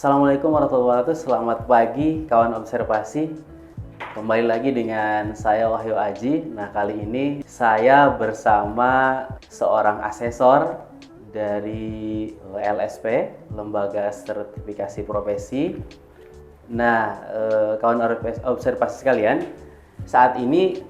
Assalamualaikum warahmatullahi wabarakatuh. Selamat pagi kawan observasi. Kembali lagi dengan saya Wahyu Aji. Nah, kali ini saya bersama seorang asesor dari LSP, Lembaga Sertifikasi Profesi. Nah, kawan observasi sekalian, saat ini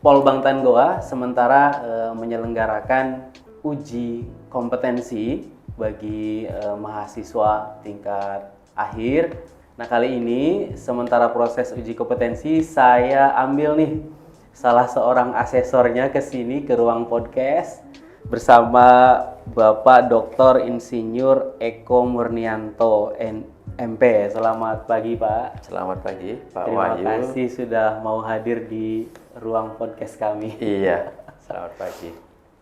Polbang Goa sementara menyelenggarakan uji kompetensi bagi mahasiswa tingkat akhir. Nah, kali ini sementara proses uji kompetensi, saya ambil nih salah seorang asesornya ke sini ke ruang podcast bersama Bapak Dr. Insinyur Eko Murnianto MP. Selamat pagi, Pak. Selamat pagi, Pak Terima Wahyu. kasih sudah mau hadir di ruang podcast kami. Iya, selamat pagi.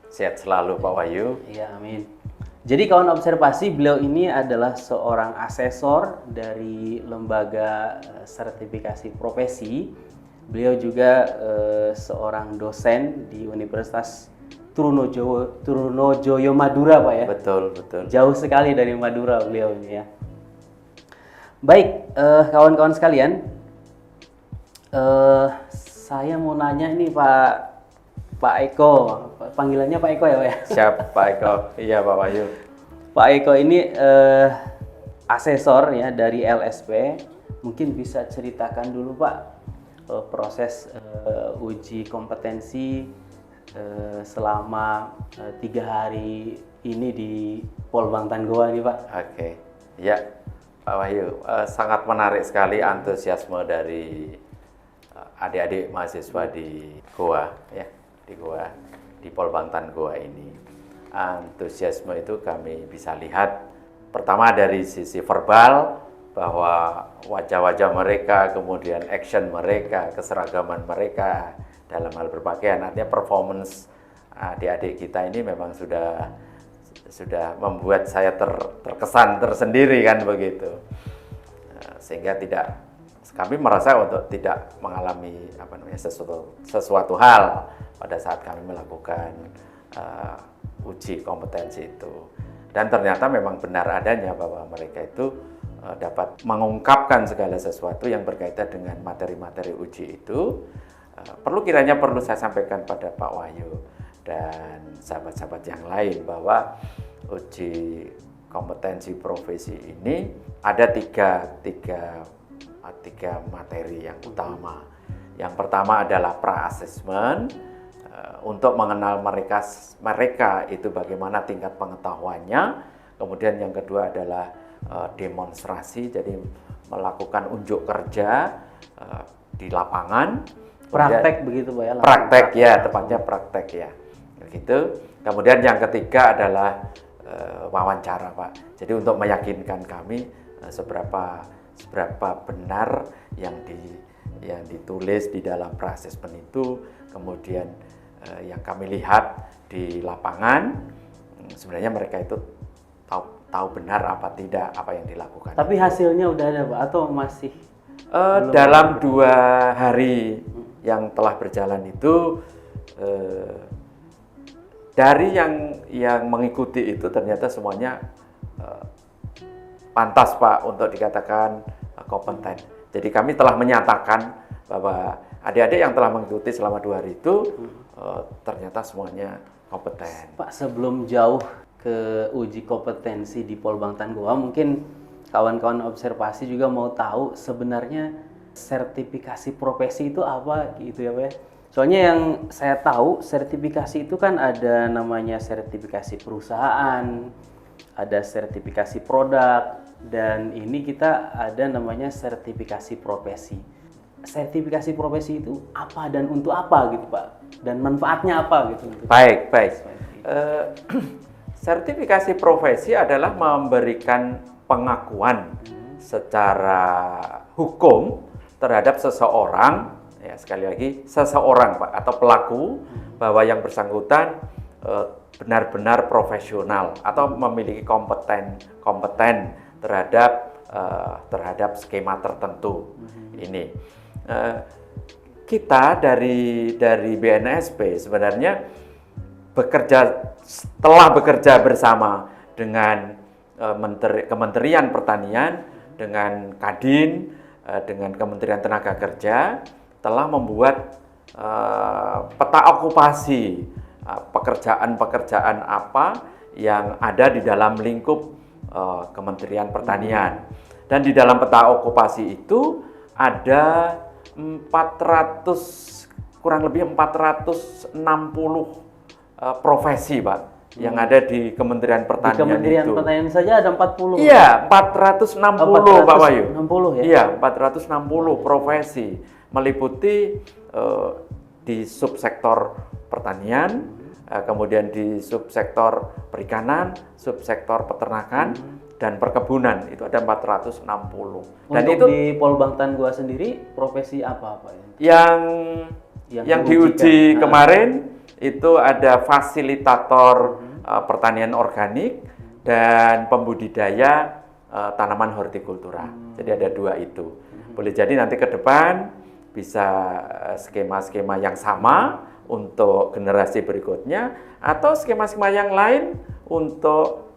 Sehat selalu, Pak Wahyu. Iya, amin. Jadi kawan observasi, beliau ini adalah seorang asesor dari Lembaga Sertifikasi Profesi. Beliau juga seorang dosen di Universitas Trunojoyo Madura, Pak ya. Betul, betul. Jauh sekali dari Madura beliau ini ya. Baik, kawan-kawan sekalian, saya mau nanya nih Pak Eko, panggilannya Pak Eko ya Pak ya? Siap, Pak Eko. Iya, Pak Wahyu. Pak Eko ini asesor ya dari LSP. Mungkin bisa ceritakan dulu Pak proses uji kompetensi selama 3 hari ini di Polbang Goa nih Pak. Oke, ya Pak Wahyu. Sangat menarik sekali antusiasme dari adik-adik mahasiswa di Goa, ya, di Polbang Goa ini. Antusiasme itu kami bisa lihat pertama dari sisi verbal, bahwa wajah-wajah mereka, kemudian action mereka, keseragaman mereka dalam hal berpakaian. Artinya performance adik-adik kita ini memang sudah membuat saya terkesan tersendiri kan begitu. Sehingga kami merasa untuk tidak mengalami sesuatu hal pada saat kami melakukan uji kompetensi itu. Dan ternyata memang benar adanya bahwa mereka itu dapat mengungkapkan segala sesuatu yang berkaitan dengan materi-materi uji itu. Perlu saya sampaikan pada Pak Wahyu dan sahabat-sahabat yang lain bahwa uji kompetensi profesi ini ada tiga materi yang utama. Yang pertama adalah pra-assessment, untuk mengenal mereka itu bagaimana tingkat pengetahuannya. Kemudian yang kedua adalah demonstrasi, jadi melakukan unjuk kerja di lapangan. Praktek begitu Pak ya? Praktek ya, tepatnya praktek ya. Begitu. Kemudian yang ketiga adalah wawancara Pak. Jadi untuk meyakinkan kami seberapa benar yang ditulis di dalam pra-assessment itu, kemudian yang kami lihat di lapangan, sebenarnya mereka itu tahu benar apa tidak apa yang dilakukan. Tapi hasilnya udah ada Pak atau masih? Dalam 2 hari yang telah berjalan itu, dari yang mengikuti itu ternyata semuanya pantas Pak untuk dikatakan kompeten. Jadi kami telah menyatakan bahwa adik-adik yang telah mengikuti selama 2 hari itu ternyata semuanya kompeten. Pak, sebelum jauh ke uji kompetensi di Polbang Goa, mungkin kawan-kawan observasi juga mau tahu sebenarnya sertifikasi profesi itu apa gitu ya Pak. Soalnya yang saya tahu sertifikasi itu kan ada namanya sertifikasi perusahaan, ada sertifikasi produk, dan ini kita ada namanya sertifikasi profesi. Sertifikasi profesi itu apa dan untuk apa gitu Pak? Dan manfaatnya apa gitu? Baik. Sertifikasi profesi adalah memberikan pengakuan secara hukum terhadap seseorang, ya sekali lagi seseorang Pak, atau pelaku, bahwa yang bersangkutan benar-benar profesional atau memiliki kompeten terhadap skema tertentu. Ini kita dari BNSP sebenarnya telah bekerja bersama dengan Kementerian Pertanian dengan Kadin, dengan Kementerian Tenaga Kerja telah membuat peta okupasi pekerjaan-pekerjaan apa yang ada di dalam lingkup Kementerian Pertanian. Dan di dalam peta okupasi itu ada kurang lebih 460 profesi, Pak, yang ada di Kementerian Di Pertanian Kementerian itu. Pertanian saja ada 40. Iya, 460 Pak Wahyu. 460 ya? Iya, 460 profesi meliputi di subsektor pertanian, kemudian di subsektor perikanan, subsektor peternakan, dan perkebunan. Itu ada 460. Dan Untuk itu di Polbangtan gua sendiri profesi apa Pak? yang diuji kemarin itu ada fasilitator pertanian organik dan pembudidaya tanaman hortikultura. Jadi ada 2 itu. Boleh jadi nanti ke depan bisa skema-skema yang sama untuk generasi berikutnya atau skema-skema yang lain untuk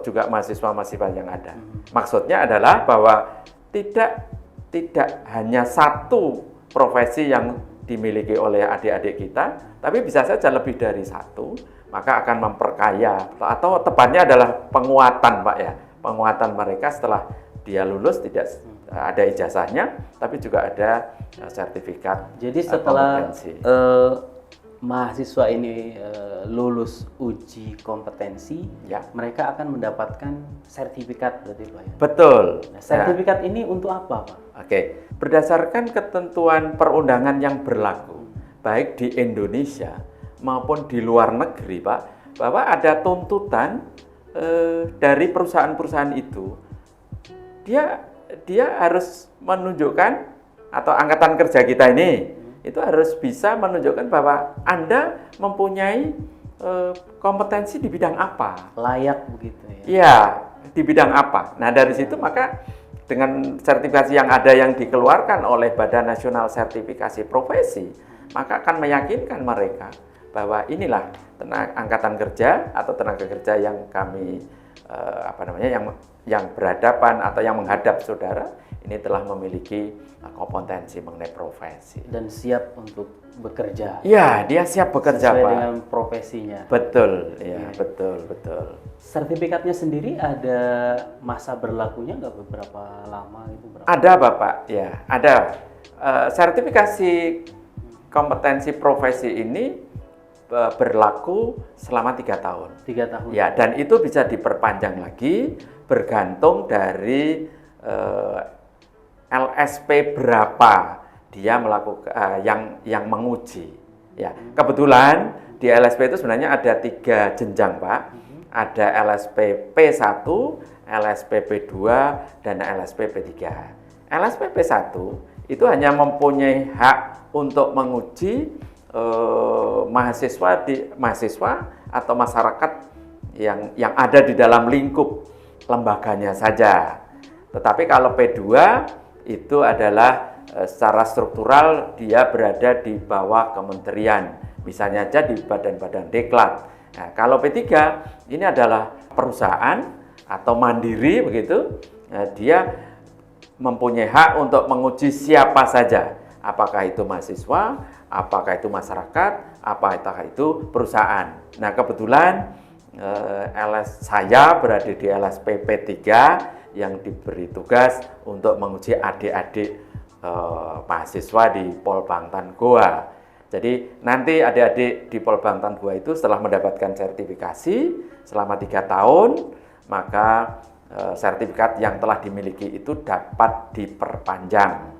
juga mahasiswa-mahasiswa yang ada. Maksudnya adalah bahwa tidak hanya satu profesi yang dimiliki oleh adik-adik kita, tapi bisa saja lebih dari satu, maka akan memperkaya atau tepatnya adalah penguatan, Pak ya. Penguatan mereka setelah dia lulus tidak ada ijazahnya, tapi juga ada sertifikat. Jadi setelah mahasiswa ini lulus uji kompetensi, ya, mereka akan mendapatkan sertifikat berarti Pak ya? Betul. Nah, sertifikat ini untuk apa Pak? Oke, berdasarkan ketentuan perundangan yang berlaku, baik di Indonesia maupun di luar negeri, Pak, bahwa ada tuntutan dari perusahaan-perusahaan itu, dia harus menunjukkan, atau angkatan kerja kita ini itu harus bisa menunjukkan bahwa Anda mempunyai kompetensi di bidang apa. Layak begitu ya? Iya, di bidang apa. Nah, dari situ maka dengan sertifikasi yang ada yang dikeluarkan oleh Badan Nasional Sertifikasi Profesi, maka akan meyakinkan mereka bahwa inilah angkatan kerja atau tenaga kerja yang kami yang berhadapan atau yang menghadap saudara ini telah memiliki kompetensi mengenai profesi dan siap untuk bekerja. Iya, dia siap bekerja, sesuai Pak, dengan profesinya. Betul, ya, betul. Sertifikatnya sendiri ada masa berlakunya nggak, beberapa lama itu? Ada, Bapak, ya, ada. Sertifikasi kompetensi profesi ini berlaku selama 3 tahun. 3 tahun. Ya, dan itu bisa diperpanjang lagi bergantung dari LSP berapa dia melakukan yang menguji. Ya, kebetulan di LSP itu sebenarnya ada 3 jenjang, Pak. Ada LSP P1, LSP P2, dan LSP P3. LSP P1 itu hanya mempunyai hak untuk menguji mahasiswa atau masyarakat yang ada di dalam lingkup lembaganya saja. Tetapi kalau P2 itu adalah secara struktural dia berada di bawah kementerian, misalnya aja di badan-badan deklat. Nah, kalau P3 ini adalah perusahaan atau mandiri begitu, dia mempunyai hak untuk menguji siapa saja, apakah itu mahasiswa, apakah itu masyarakat, apakah itu perusahaan. Nah, kebetulan saya berada di LSP P3 yang diberi tugas untuk menguji adik-adik mahasiswa di Polbangtan Goa. Jadi nanti adik-adik di Polbangtan Goa itu setelah mendapatkan sertifikasi selama 3 tahun, maka sertifikat yang telah dimiliki itu dapat diperpanjang.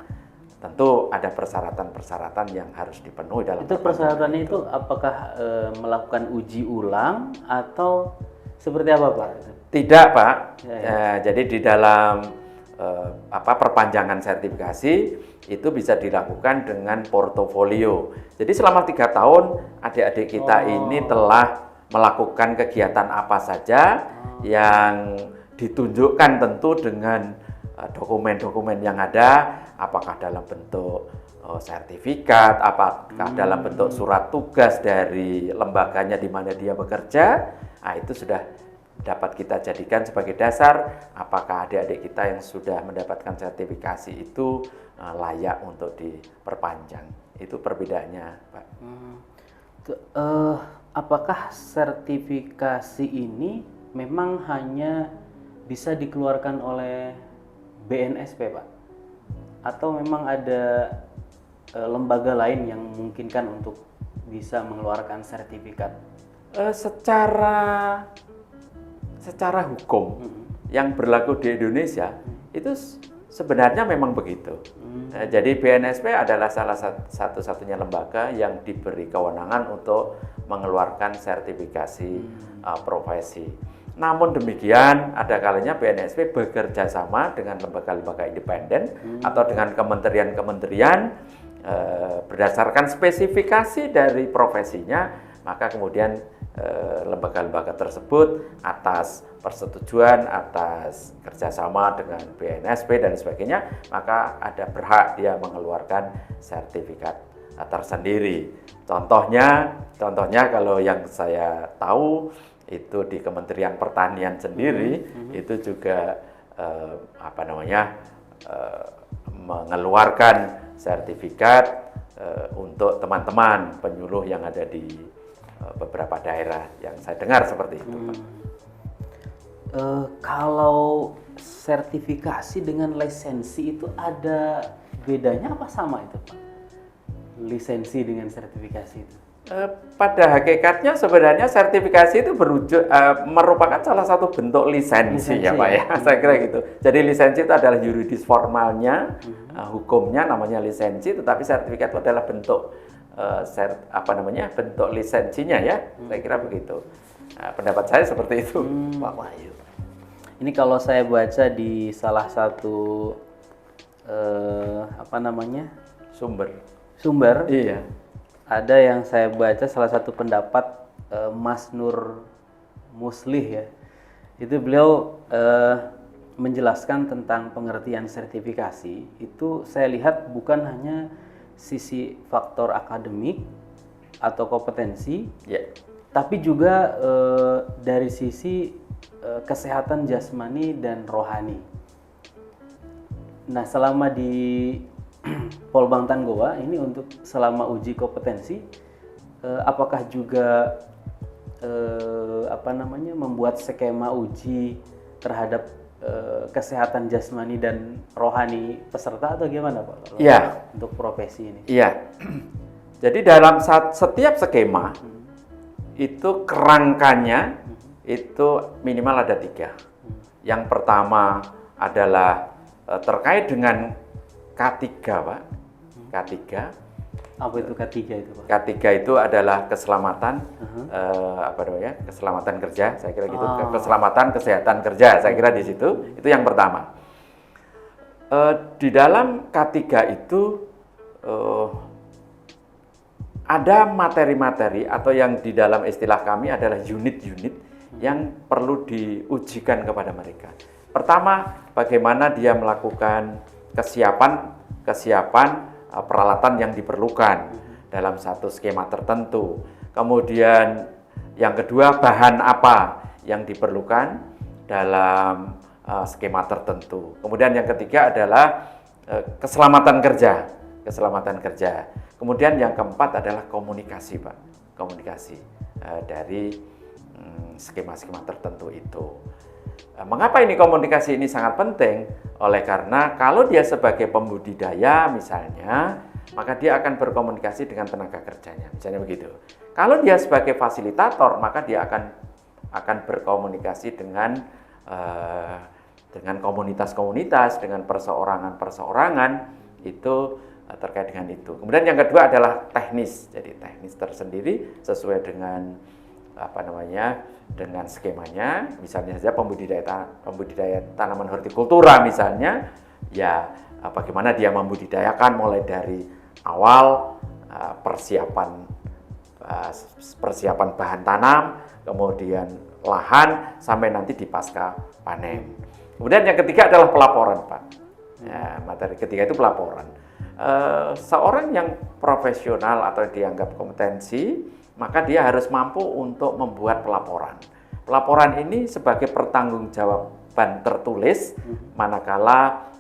Tentu ada persyaratan-persyaratan yang harus dipenuhi dalam itu. Persyaratannya itu apakah melakukan uji ulang atau seperti apa, Pak? Tidak, Pak. Jadi di dalam perpanjangan sertifikasi itu bisa dilakukan dengan portofolio. Jadi selama 3 tahun adik-adik kita ini telah melakukan kegiatan apa saja yang ditunjukkan tentu dengan dokumen-dokumen yang ada, apakah dalam bentuk sertifikat, apakah dalam bentuk surat tugas dari lembaganya di mana dia bekerja. Nah, itu sudah dapat kita jadikan sebagai dasar apakah adik-adik kita yang sudah mendapatkan sertifikasi itu layak untuk diperpanjang. Itu perbedaannya, Pak. Apakah sertifikasi ini memang hanya bisa dikeluarkan oleh BNSP, Pak? Atau memang ada lembaga lain yang memungkinkan untuk bisa mengeluarkan sertifikat? Secara hukum yang berlaku di Indonesia itu sebenarnya memang begitu. Jadi BNSP adalah salah satu-satunya lembaga yang diberi kewenangan untuk mengeluarkan sertifikasi profesi. Namun demikian, ada kalanya BNSP bekerja sama dengan lembaga-lembaga independen atau dengan kementerian-kementerian berdasarkan spesifikasi dari profesinya, maka kemudian lembaga-lembaga tersebut atas persetujuan, atas kerjasama dengan BNSP dan sebagainya, maka ada berhak dia mengeluarkan sertifikat tersendiri. Contohnya kalau yang saya tahu itu di Kementerian Pertanian sendiri itu juga mengeluarkan sertifikat untuk teman-teman penyuluh yang ada di beberapa daerah, yang saya dengar seperti itu, Pak. Kalau sertifikasi dengan lisensi itu ada bedanya apa sama itu, Pak? Lisensi dengan sertifikasi itu? Pada hakikatnya sebenarnya sertifikasi itu merupakan salah satu bentuk lisensi ya, Pak ya. Saya kira gitu. Jadi lisensi itu adalah yuridis formalnya, hukumnya namanya lisensi, tetapi sertifikat itu adalah bentuk bentuk lisensinya ya. Saya kira begitu. Pendapat saya seperti itu, Pak Wahyu. Ini kalau saya baca di salah satu sumber. Iya. Ada yang saya baca salah satu pendapat Mas Nur Muslih ya. Itu beliau menjelaskan tentang pengertian sertifikasi. Itu saya lihat bukan hanya sisi faktor akademik atau kompetensi, tapi juga dari sisi kesehatan jasmani dan rohani. Nah, selama di Polbangtan Goa ini untuk selama uji kompetensi, apakah juga membuat skema uji terhadap kesehatan jasmani dan rohani peserta atau gimana, Pak? Iya. Untuk profesi ini. Iya. Jadi dalam setiap skema itu kerangkanya itu minimal ada 3. Yang pertama adalah terkait dengan K3, Pak. K3. Apa itu K3 itu, Pak? K3 itu adalah keselamatan, keselamatan kerja, saya kira gitu. Keselamatan kesehatan kerja, saya kira di situ. Itu yang pertama. Di dalam K3 itu ada materi-materi atau yang di dalam istilah kami adalah unit-unit yang perlu diujikan kepada mereka. Pertama, bagaimana dia melakukan kesiapan peralatan yang diperlukan dalam satu skema tertentu. Kemudian yang kedua, bahan apa yang diperlukan dalam skema tertentu. Kemudian yang ketiga adalah keselamatan kerja. Kemudian yang keempat adalah komunikasi, Pak. Komunikasi dari skema-skema tertentu itu. Mengapa ini komunikasi ini sangat penting? Oleh karena kalau dia sebagai pembudidaya misalnya, maka dia akan berkomunikasi dengan tenaga kerjanya, misalnya begitu. Kalau dia sebagai fasilitator, maka dia akan berkomunikasi dengan komunitas-komunitas, dengan perseorangan-perseorangan, itu terkait dengan itu. Kemudian yang kedua adalah teknis. Jadi teknis tersendiri sesuai dengan dengan skemanya. Misalnya saja pembudidaya tanaman hortikultura misalnya, ya bagaimana dia membudidayakan mulai dari awal persiapan bahan tanam, kemudian lahan sampai nanti di pasca panen. Kemudian yang ketiga adalah pelaporan, Pak. Ya, materi ketiga itu pelaporan. Seorang yang profesional atau dianggap kompetensi, maka dia harus mampu untuk membuat pelaporan. Laporan ini sebagai pertanggungjawaban tertulis manakala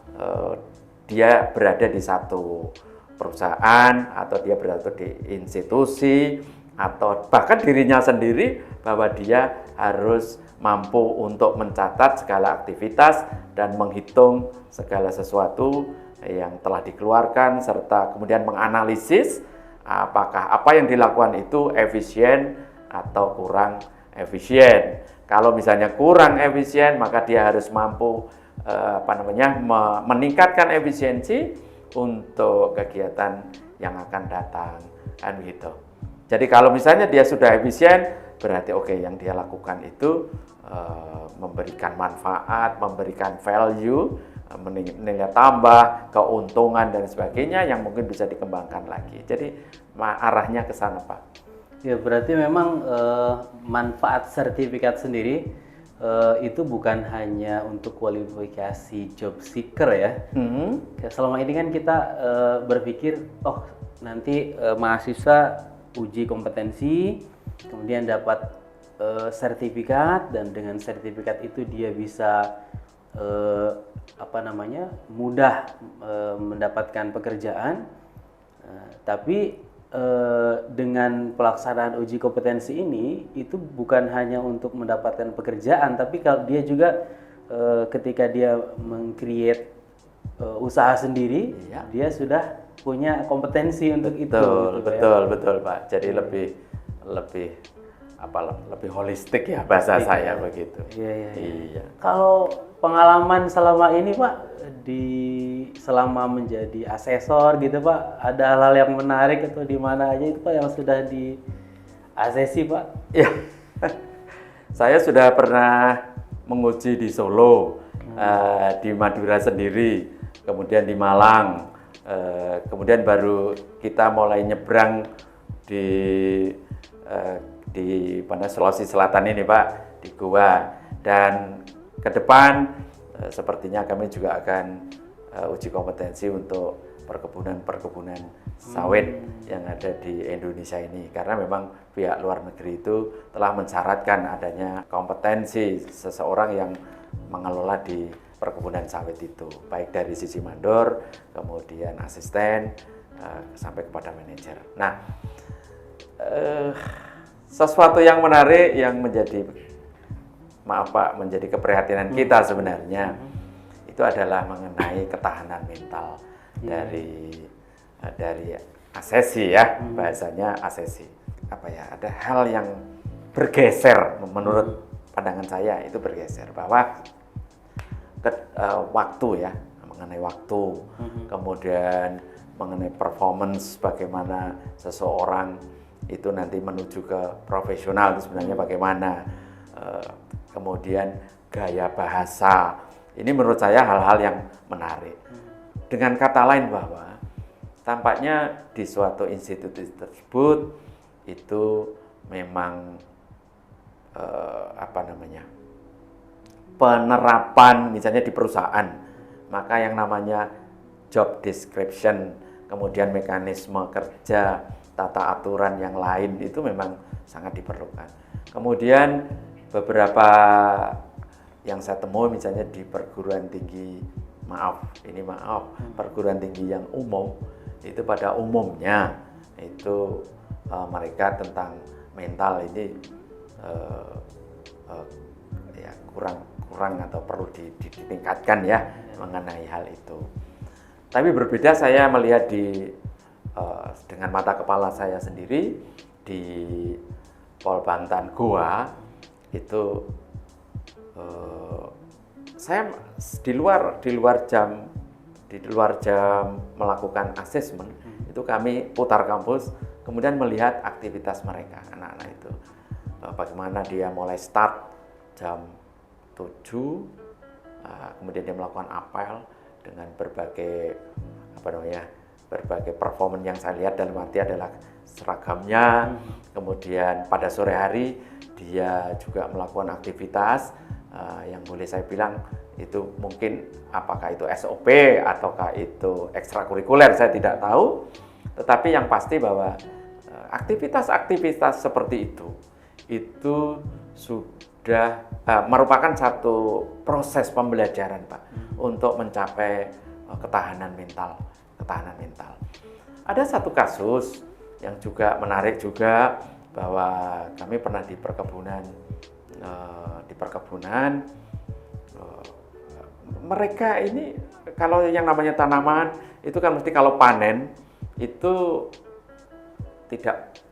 dia berada di satu perusahaan atau dia berada di institusi atau bahkan dirinya sendiri, bahwa dia harus mampu untuk mencatat segala aktivitas dan menghitung segala sesuatu yang telah dikeluarkan, serta kemudian menganalisis apakah apa yang dilakukan itu efisien atau kurang efisien. Kalau misalnya kurang efisien, maka dia harus mampu meningkatkan efisiensi untuk kegiatan yang akan datang, kan begitu. Jadi kalau misalnya dia sudah efisien, berarti oke, yang dia lakukan itu memberikan manfaat, memberikan value, nilai tambah, keuntungan dan sebagainya yang mungkin bisa dikembangkan lagi. Jadi arahnya ke sana, Pak. Ya, berarti memang manfaat sertifikat sendiri itu bukan hanya untuk kualifikasi job seeker ya. Selama ini kan kita berpikir, oh nanti mahasiswa uji kompetensi, kemudian dapat sertifikat, dan dengan sertifikat itu dia bisa mudah mendapatkan pekerjaan. Tapi dengan pelaksanaan uji kompetensi ini itu bukan hanya untuk mendapatkan pekerjaan, tapi kalau dia juga ketika dia meng-create usaha sendiri, iya, dia sudah punya kompetensi untuk itu. Betul, Pak. Jadi lebih holistik ya bahasa saya begitu. Iya. Kalau pengalaman selama ini, Pak, selama menjadi asesor gitu, Pak, ada hal-hal yang menarik atau di mana aja itu, Pak, yang sudah di asesi, Pak? Iya. Saya sudah pernah menguji di Solo, di Madura sendiri, kemudian di Malang, kemudian baru kita mulai nyebrang di Sulawesi Selatan ini, Pak, di Goa. Dan ke depan sepertinya kami juga akan uji kompetensi untuk perkebunan sawit yang ada di Indonesia ini, karena memang pihak luar negeri itu telah mensyaratkan adanya kompetensi seseorang yang mengelola di perkebunan sawit itu, baik dari sisi mandor, kemudian asisten, sampai kepada manajer. Nah, sesuatu yang menarik yang menjadi keprihatinan kita sebenarnya itu adalah mengenai ketahanan mental dari asesi ya, bahasanya asesi. Ada hal yang bergeser menurut pandangan saya, itu bergeser bahwa waktu ya, mengenai waktu, kemudian mengenai performance, bagaimana seseorang itu nanti menuju ke profesional itu sebenarnya bagaimana, kemudian gaya bahasa, ini menurut saya hal-hal yang menarik. Dengan kata lain bahwa tampaknya di suatu institusi tersebut itu memang penerapan, misalnya di perusahaan, maka yang namanya job description, kemudian mekanisme kerja, tata aturan yang lain itu memang sangat diperlukan. Kemudian beberapa yang saya temui misalnya di perguruan tinggi, perguruan tinggi yang umum, itu pada umumnya itu mereka tentang mental ini kurang atau perlu ditingkatkan ya mengenai hal itu. Tapi berbeda saya melihat dengan mata kepala saya sendiri di Polbangtan Goa itu, saya di luar jam melakukan asesmen itu kami putar kampus, kemudian melihat aktivitas mereka, anak-anak itu bagaimana dia mulai start jam 7, kemudian dia melakukan apel dengan berbagai performance yang saya lihat, dalam arti adalah seragamnya. Kemudian pada sore hari dia juga melakukan aktivitas yang boleh saya bilang itu mungkin apakah itu SOP ataukah itu ekstrakurikuler, saya tidak tahu. Tetapi yang pasti bahwa aktivitas-aktivitas seperti itu sudah merupakan satu proses pembelajaran, Pak, untuk mencapai ketahanan mental. Ada satu kasus yang juga menarik juga, bahwa kami pernah di perkebunan. Mereka ini kalau yang namanya tanaman itu kan mesti kalau panen itu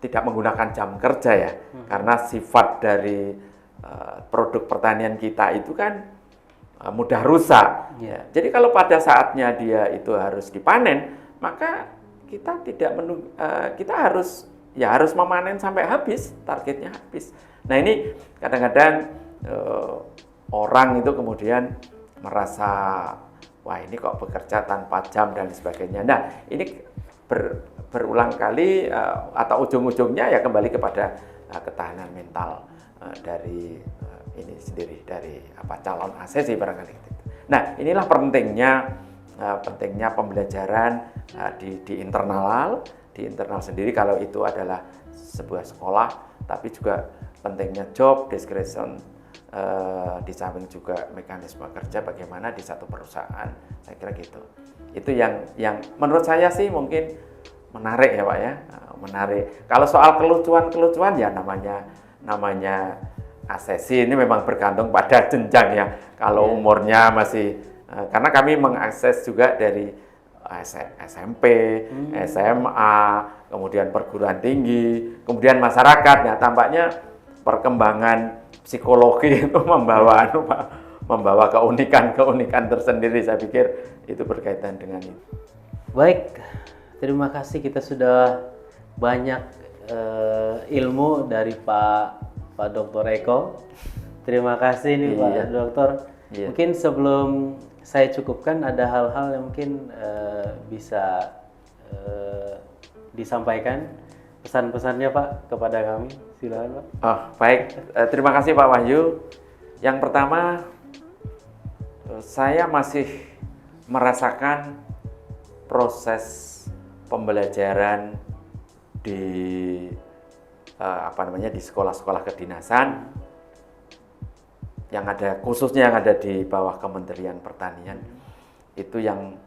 tidak menggunakan jam kerja ya, karena sifat dari produk pertanian kita itu kan mudah rusak. Yeah. Jadi kalau pada saatnya dia itu harus dipanen, maka kita kita harus memanen sampai habis, targetnya habis. Nah ini kadang-kadang orang itu kemudian merasa, wah ini kok bekerja tanpa jam dan sebagainya. Nah ini berulang kali atau ujung-ujungnya ya kembali kepada ketahanan mental dari ini sendiri, dari calon ACC barangkali. Nah inilah pentingnya pembelajaran di internal sendiri, kalau itu adalah sebuah sekolah, tapi juga pentingnya job description, di samping juga mekanisme kerja bagaimana di satu perusahaan. Saya kira gitu. Itu yang menurut saya sih mungkin menarik ya Pak ya, menarik. Kalau soal kelucuan ya namanya ACC ini memang bergantung pada jenjang ya. Kalau umurnya masih, karena kami mengakses juga dari SMP, SMA, kemudian perguruan tinggi, kemudian masyarakat. Nah tampaknya perkembangan psikologi itu membawa keunikan tersendiri. Saya pikir itu berkaitan dengan itu. Baik, terima kasih, kita sudah banyak ilmu dari Pak Dr. Eko. Terima kasih nih Pak Dokter. Mungkin sebelum saya cukupkan, ada hal-hal yang mungkin bisa disampaikan pesan-pesannya Pak kepada kami. Silakan Pak. Oh, baik. Terima kasih Pak Wahyu. Yang pertama, saya masih merasakan proses pembelajaran di di sekolah-sekolah kedinasan yang ada, khususnya yang ada di bawah Kementerian Pertanian, itu yang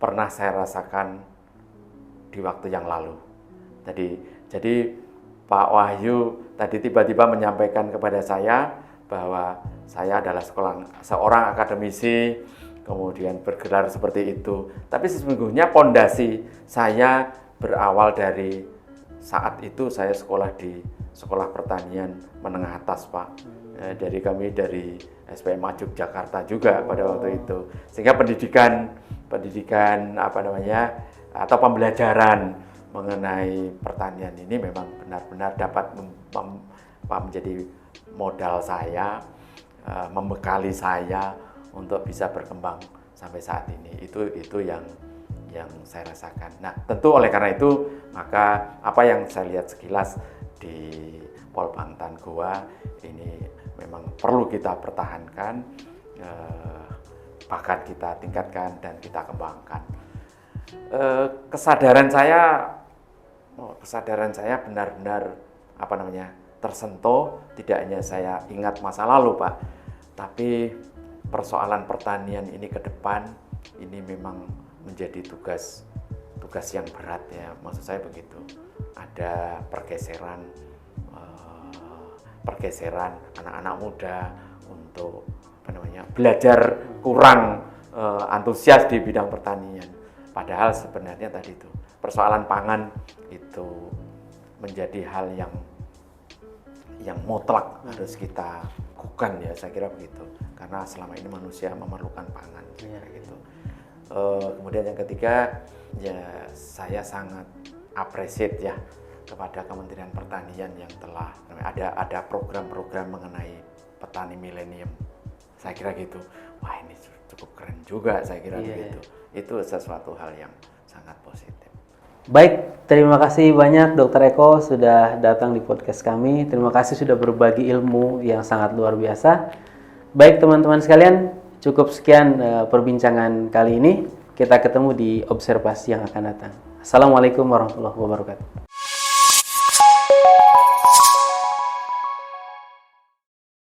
pernah saya rasakan di waktu yang lalu. Jadi Pak Wahyu tadi tiba-tiba menyampaikan kepada saya bahwa saya adalah seorang akademisi, kemudian bergelar seperti itu. Tapi sesungguhnya pondasi saya berawal dari saat itu saya sekolah di Sekolah Pertanian Menengah Atas, Pak. Dari SPMA Yogyakarta juga pada waktu itu. Sehingga pendidikan atau pembelajaran mengenai pertanian ini memang benar-benar dapat menjadi modal saya, membekali saya untuk bisa berkembang sampai saat ini. Itu yang saya rasakan. Nah, tentu oleh karena itu, maka apa yang saya lihat sekilas di Polbangtan Goa ini memang perlu kita pertahankan, bahkan kita tingkatkan dan kita kembangkan. Kesadaran saya benar-benar tersentuh. Tidak hanya saya ingat masa lalu, Pak, tapi persoalan pertanian ini ke depan ini memang menjadi tugas yang berat ya. Maksud saya begitu. Ada pergeseran anak-anak muda untuk belajar kurang antusias di bidang pertanian. Padahal sebenarnya tadi itu persoalan pangan itu menjadi hal yang mutlak harus kita lakukan ya, saya kira begitu. Karena selama ini manusia memerlukan pangan, kayak gitu. Kemudian yang ketiga, ya saya sangat appreciate ya kepada Kementerian Pertanian yang telah ada program-program mengenai petani milenium. Saya kira gitu. Wah, ini cukup keren juga, saya kira begitu. Itu sesuatu hal yang sangat positif. Baik, terima kasih banyak Dr. Eko sudah datang di podcast kami. Terima kasih sudah berbagi ilmu yang sangat luar biasa. Baik teman-teman sekalian, cukup sekian perbincangan kali ini. Kita ketemu di observasi yang akan datang. Assalamualaikum warahmatullahi wabarakatuh.